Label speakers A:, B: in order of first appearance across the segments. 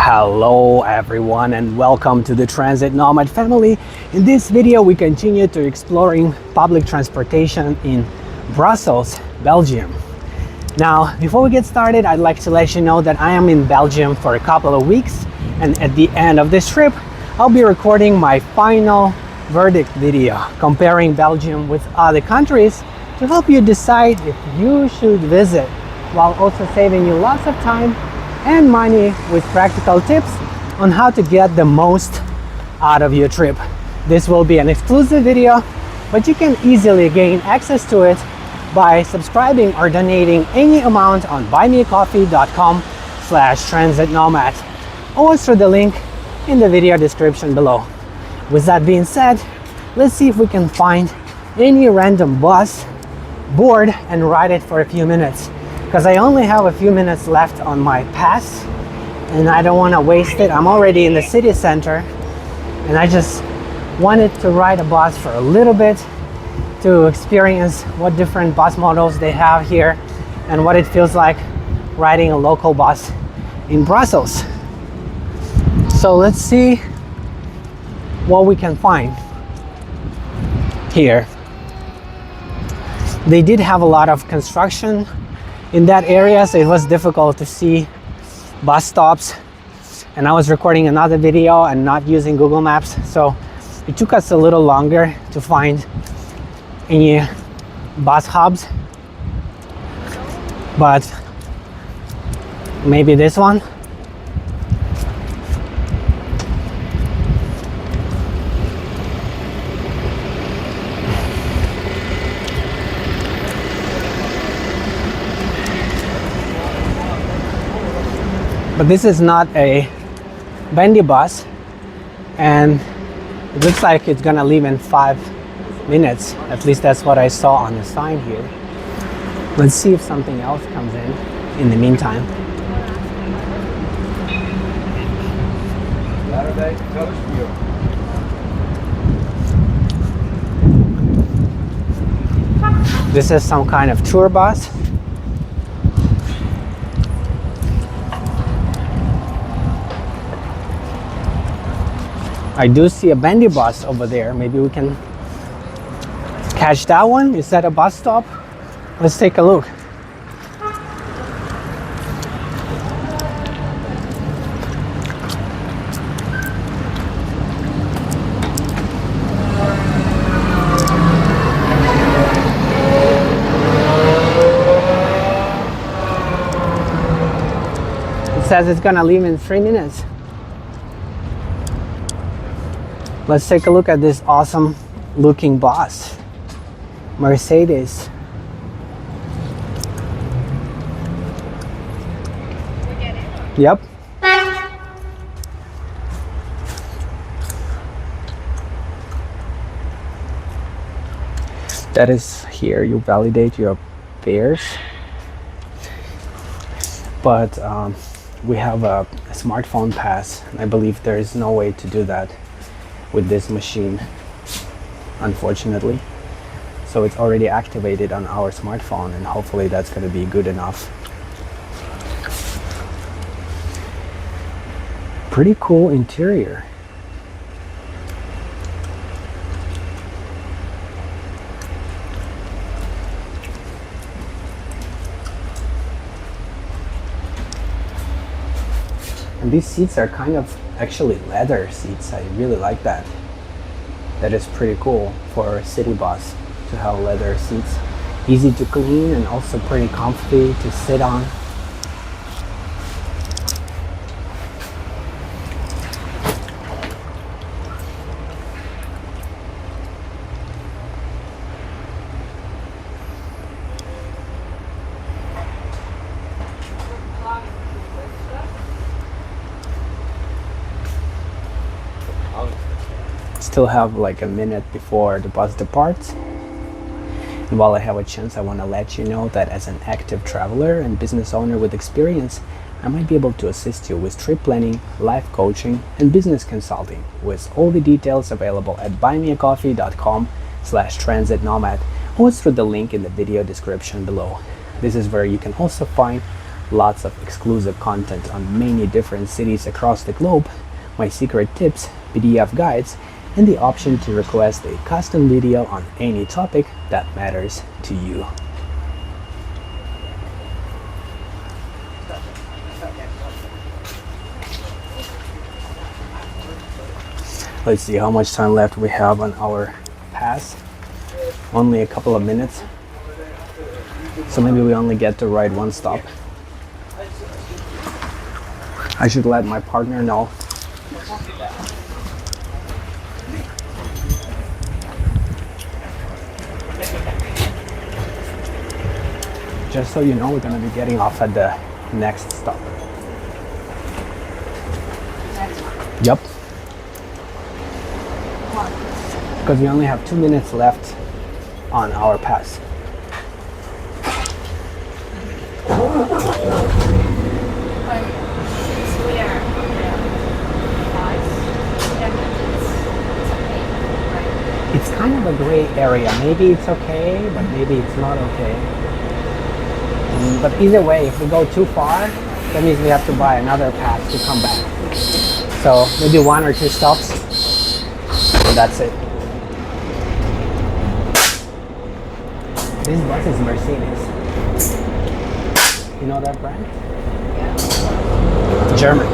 A: Hello everyone and welcome to the Transit Nomad family. In this video we continue to exploring public transportation in Brussels, Belgium. Now before we get started, I'd like to let you know that I am in Belgium for a couple of weeks, and at the end of this trip I'll be recording my final verdict video comparing Belgium with other countries to help you decide if you should visit, while also saving you lots of time and money with practical tips on how to get the most out of your trip. This will be an exclusive video, but you can easily gain access to it by subscribing or donating any amount on buymeacoffee.com/transitnomad or through the link in the video description below. With that being said, let's see if we can find any random bus, board and ride it for a few minutes, because I only have a few minutes left on my pass and I don't want to waste it. I'm already in the city center and I just wanted to ride a bus for a little bit to experience what different bus models they have here and what it feels like riding a local bus in Brussels. So let's see what we can find here. They did have a lot of construction in that area, so it was difficult to see bus stops, and I was recording another video and not using Google Maps, so it took us a little longer to find any bus hubs, but maybe this one. But this is not a bendy bus, and it looks like it's gonna leave in 5 minutes. At least that's what I saw on the sign here. Let's see if something else comes in the meantime. This is some kind of tour bus. I do see a bendy bus over there. Maybe we can catch that one. Is that a bus stop? Let's take a look. It says it's gonna leave in 3 minutes. Let's take a look at this awesome looking bus, Mercedes. Yep. That is here, you validate your fares. But we have a smartphone pass, and I believe there is no way to do that with this machine, unfortunately. So it's already activated on our smartphone, and hopefully that's going to be good enough. Pretty cool interior. And these seats are kind of actually leather seats. I really like that. That is pretty cool for a city bus to have leather seats. Easy to clean and also pretty comfy to sit on. Still have like a minute before the bus departs, and while I have a chance, I want to let you know that as an active traveler and business owner with experience, I might be able to assist you with trip planning, life coaching and business consulting, with all the details available at buymeacoffee.com/transitnomad or through the link in the video description below. This is where you can also find lots of exclusive content on many different cities across the globe, my secret tips, PDF guides, and the option to request a custom video on any topic that matters to you. Let's see how much time left we have on our pass. Only a couple of minutes. So maybe we only get to ride one stop. I should let my partner know. Just so you know, we're going to be getting off at the next stop. Yep. Because we only have 2 minutes left on our pass. It's kind of a gray area. Maybe it's okay, but maybe it's not okay. But either way, if we go too far, that means we have to buy another pass to come back. So maybe 1 or 2 stops, and that's it. This bus is Mercedes. You know that brand? Yeah. German.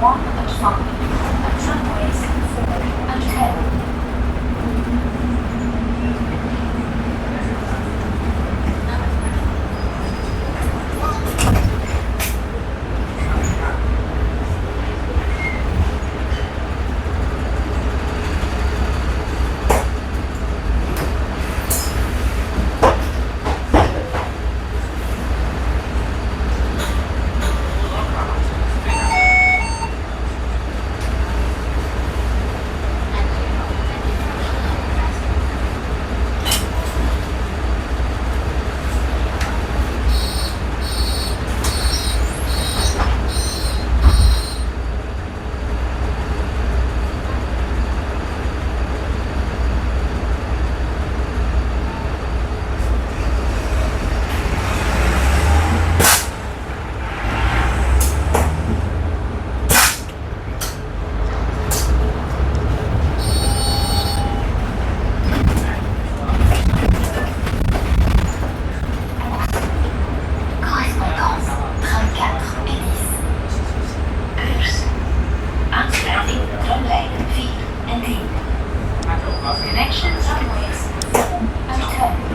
B: 1 and 5, and tramways 4 and 10. Connection tramways 4 and 10.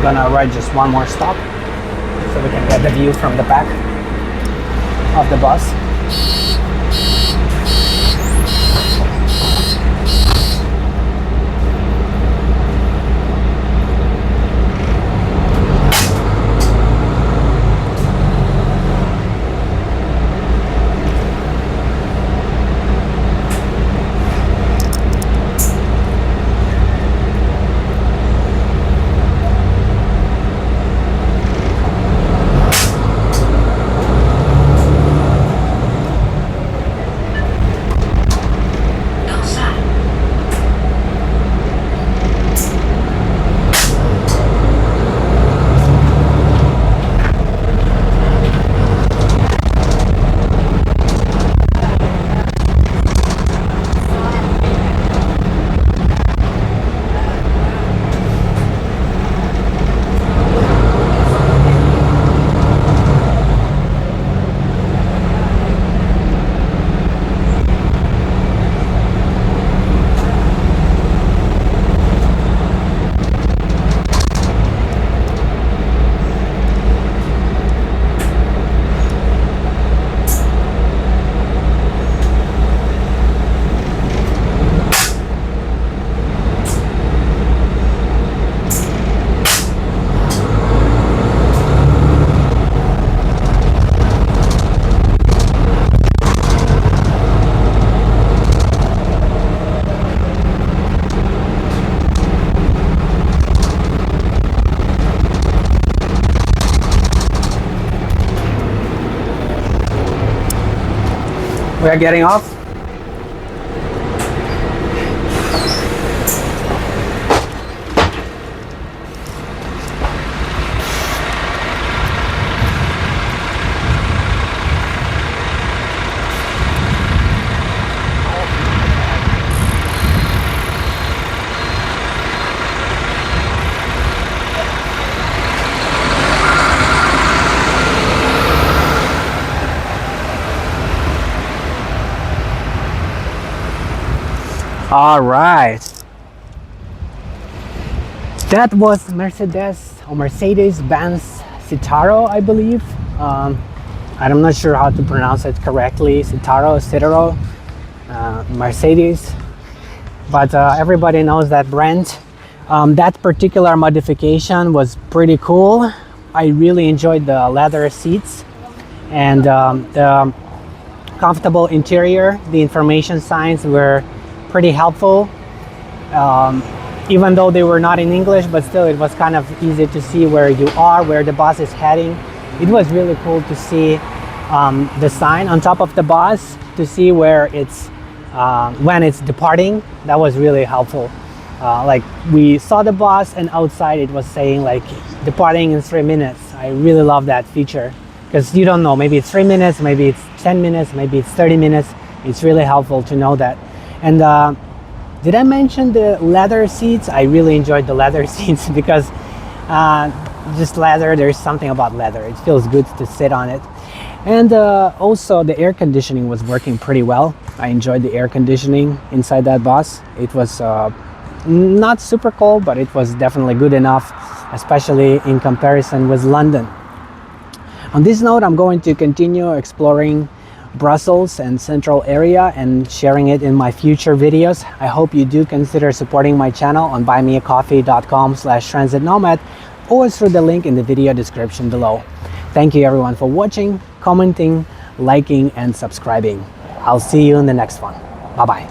A: Gonna ride just one more stop so we can get the view from the back of the bus. We are getting off. All right, that was Mercedes-Benz Citaro, I believe. I'm not sure how to pronounce it correctly. Citaro, Mercedes, but everybody knows that brand. That particular modification was pretty cool. I really enjoyed the leather seats and the comfortable interior. The information signs were pretty helpful, even though they were not in English, but still it was kind of easy to see where you are, where the bus is heading. It was really cool to see the sign on top of the bus, to see where it's when it's departing. That was really helpful. Like we saw the bus and outside it was saying like departing in 3 minutes. I really love that feature, because you don't know, maybe it's 3 minutes, maybe it's 10 minutes, maybe it's 30 minutes. It's really helpful to know that. And did I mention the leather seats? I really enjoyed the leather seats because just leather, there's something about leather. It feels good to sit on it. And also the air conditioning was working pretty well. I enjoyed the air conditioning inside that bus. It was not super cold, but it was definitely good enough, especially in comparison with London. On this note, I'm going to continue exploring Brussels and central area and sharing it in my future videos. I hope you do consider supporting my channel on buymeacoffee.com/transitnomad or through the link in the video description below. Thank you everyone for watching, commenting, liking and subscribing. I'll see you in the next one. Bye bye.